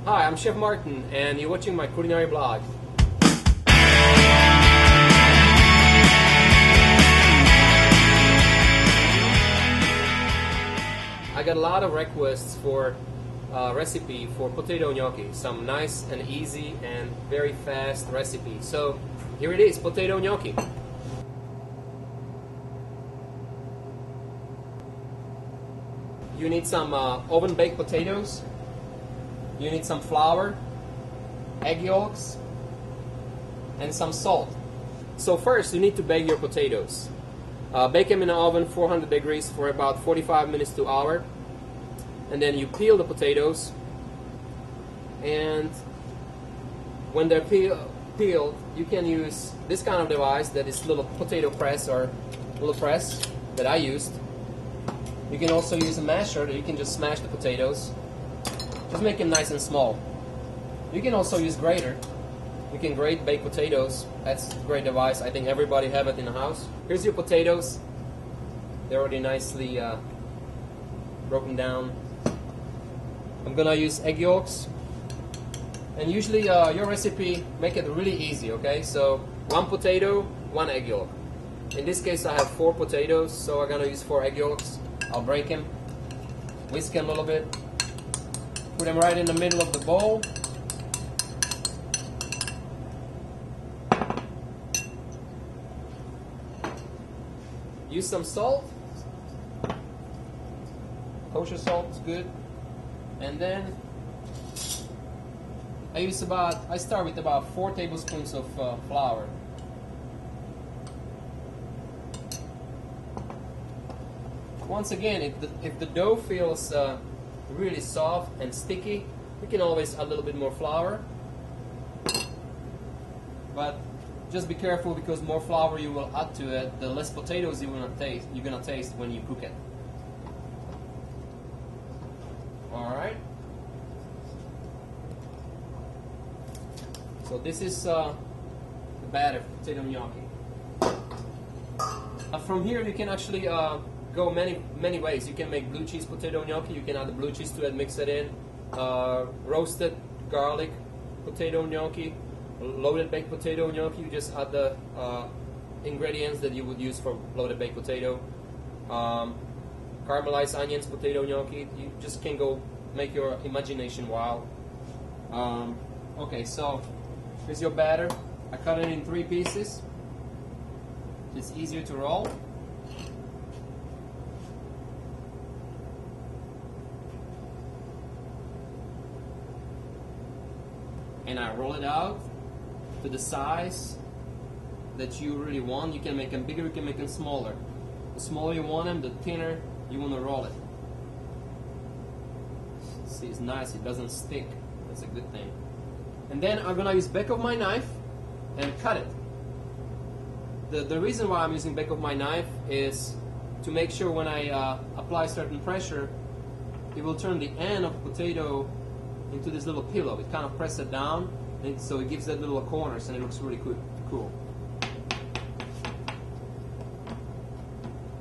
Hi, I'm Chef Martin, and you're watching my culinary blog. I got a lot of requests for a recipe for potato gnocchi, some nice and easy and very fast recipe. So here it is, potato gnocchi. You need some oven baked potatoes. You need some flour, egg yolks, and some salt. So first you need to bake your potatoes. Bake them in the oven 400 degrees for about 45 minutes to an hour. And then you peel the potatoes, and when they're peeled, you can use this kind of device, that is little potato press or little press that I used. You can also use a masher that you can just smash the potatoes. Just make them nice and small. You can also use grater. You can grate baked potatoes. That's a great device. I think everybody have it in the house. Here's your potatoes. They're already nicely broken down. I'm gonna use egg yolks. And usually your recipe, make it really easy, okay? So 1 potato, 1 egg yolk. In this case I have 4 potatoes, so I'm gonna use 4 egg yolks. I'll break them, whisk them a little bit, put them right in the middle of the bowl. Use some salt. Kosher salt is good. And then I start with about 4 tablespoons of flour. Once again, if the dough feels really soft and sticky, you can always add a little bit more flour. But just be careful, because more flour you will add to it, the less potatoes you're gonna taste when you cook it. All right. So this is the batter for potato gnocchi. From here you can actually go many ways. You can make blue cheese potato gnocchi. You can add the blue cheese to it, mix it in. Roasted garlic potato gnocchi, loaded baked potato gnocchi. You just add the ingredients that you would use for loaded baked potato. Caramelized onions potato gnocchi. You just can go make your imagination wild. Okay, so here's your batter. I cut it in 3 pieces. It's easier to roll. And I roll it out to the size that you really want. You can make them bigger, you can make them smaller. The smaller you want them, the thinner you want to roll it. See, it's nice, it doesn't stick. That's a good thing. And then I'm gonna use back of my knife and cut it. The reason why I'm using back of my knife is to make sure when I apply certain pressure, it will turn the end of the potato into this little pillow. It kind of presses it down, and so it gives that little corners, and it looks really cool.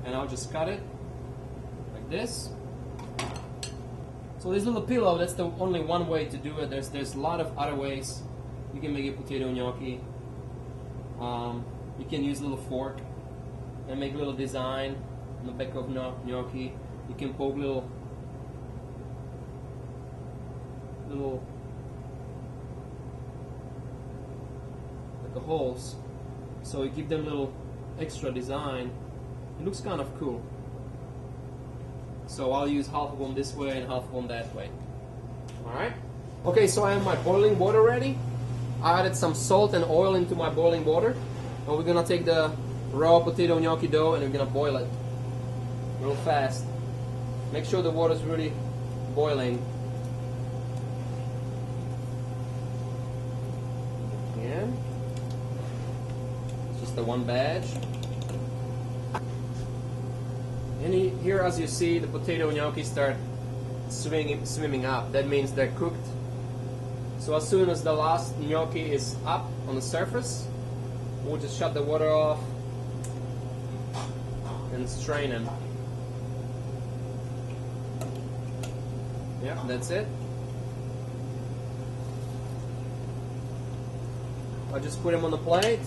And I'll just cut it like this. So this little pillow, that's the only one way to do it. There's a lot of other ways you can make a potato gnocchi. You can use a little fork and make a little design on the back of gnocchi. You can poke little like the holes, so you give them little extra design. It looks kind of cool. So I'll use half of them this way and half of them that way. Alright? Okay, so I have my boiling water ready. I added some salt and oil into my boiling water. And we're gonna take the raw potato gnocchi dough and we're gonna boil it real fast. Make sure the water is really boiling. Again. It's just the one batch. And here, as you see, the potato gnocchi start swimming up. That means they're cooked. So as soon as the last gnocchi is up on the surface, we'll just shut the water off and strain them. Yeah, that's it. I'll just put them on the plate.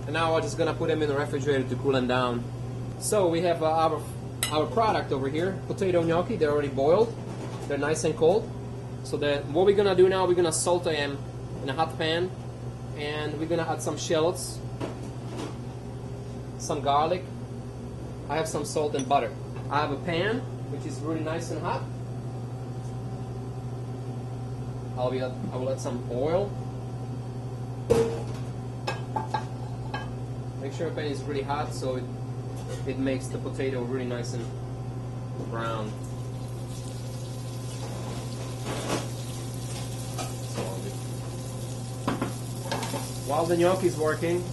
And now I'm just gonna put them in the refrigerator to cool them down. So we have our product over here, potato gnocchi. They're already boiled. They're nice and cold. So what we're gonna do now, we're gonna saute them in a hot pan, and we're gonna add some shallots, some garlic. I have some salt and butter. I have a pan which is really nice and hot. I will add some oil. Make sure the pan is really hot so it makes the potato really nice and brown. While the gnocchi is working,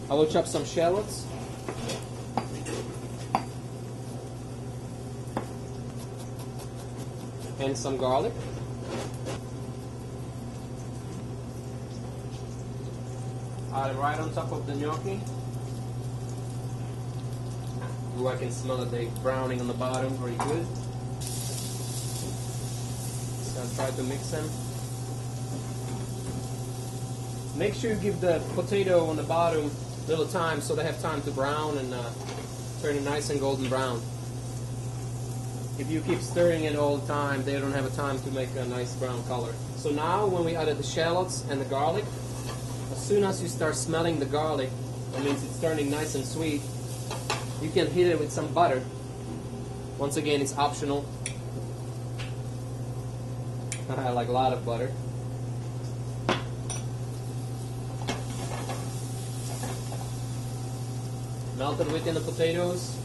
I will chop some shallots. And some garlic. Add it right on top of the gnocchi. Ooh, I can smell it, they're browning on the bottom, very good. So I'll try to mix them. Make sure you give the potato on the bottom a little time so they have time to brown and turn it nice and golden brown. If you keep stirring it all the time, they don't have a time to make a nice brown color. So now when we added the shallots and the garlic, as soon as you start smelling the garlic, that means it's turning nice and sweet, you can hit it with some butter. Once again, it's optional. I like a lot of butter. Melt it within the potatoes.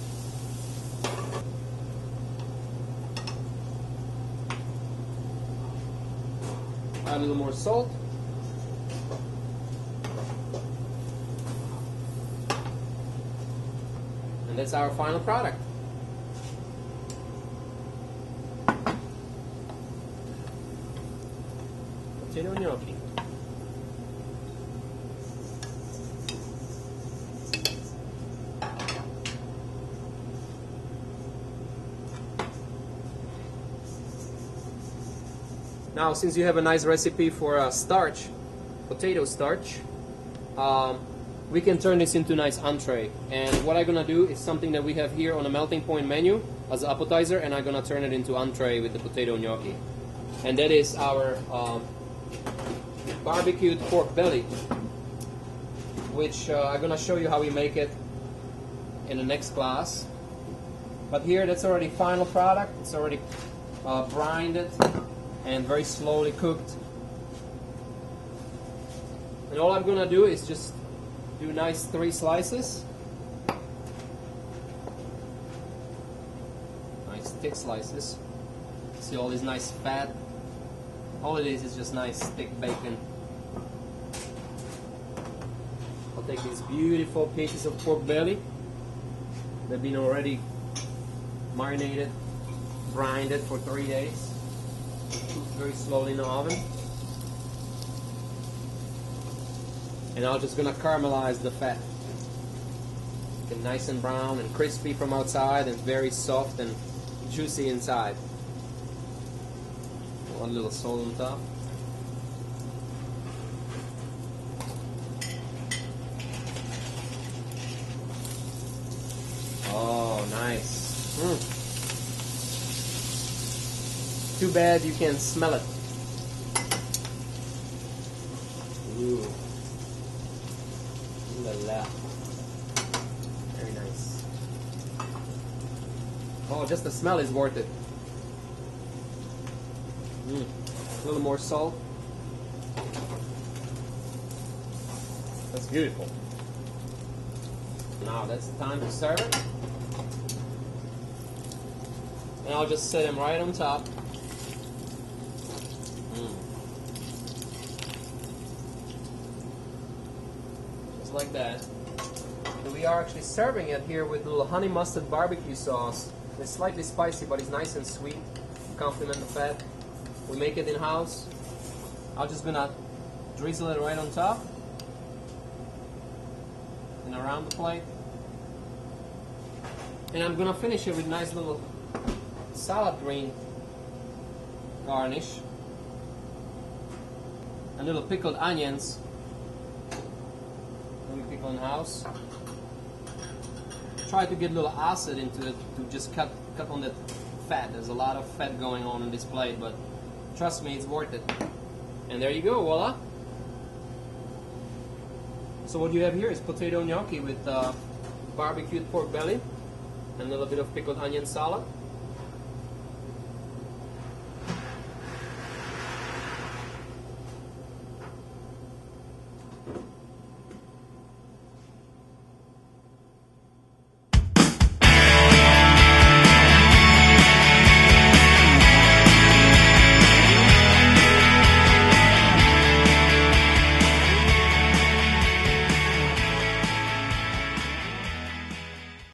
Add a little more salt. And that's our final product. Potato gnocchi. Now, since you have a nice recipe for starch, potato starch, we can turn this into a nice entree. And what I'm gonna do is something that we have here on a melting point menu as an appetizer, and I'm gonna turn it into entree with the potato gnocchi. And that is our barbecued pork belly, which I'm gonna show you how we make it in the next class. But here, that's already final product. It's already brined and very slowly cooked. And all I'm gonna do is just do nice 3 slices. Nice thick slices. See all this nice fat? All it is just nice thick bacon. I'll take these beautiful pieces of pork belly. They've been already marinated, brined for 3 days. Cooked very slowly in the oven. And I'm just gonna caramelize the fat. Get nice and brown and crispy from outside and very soft and juicy inside. One little salt on top. Oh, nice. Too bad you can smell it. Ooh. Ooh la la. Very nice. Oh, just the smell is worth it. A little more salt. That's beautiful. Now that's the time to serve it. And I'll just set them right on top. Just like that. And we are actually serving it here with a little honey mustard barbecue sauce. It's slightly spicy, but it's nice and sweet to complement the fat. We make it in-house. I'm just gonna drizzle it right on top and around the plate. And I'm gonna finish it with nice little salad green garnish. And little pickled onions. We pickle in house. Try to get a little acid into it to just cut on that fat. There's a lot of fat going on this plate, but trust me, it's worth it. And there you go, voila. So what you have here is potato gnocchi with barbecued pork belly and a little bit of pickled onion salad.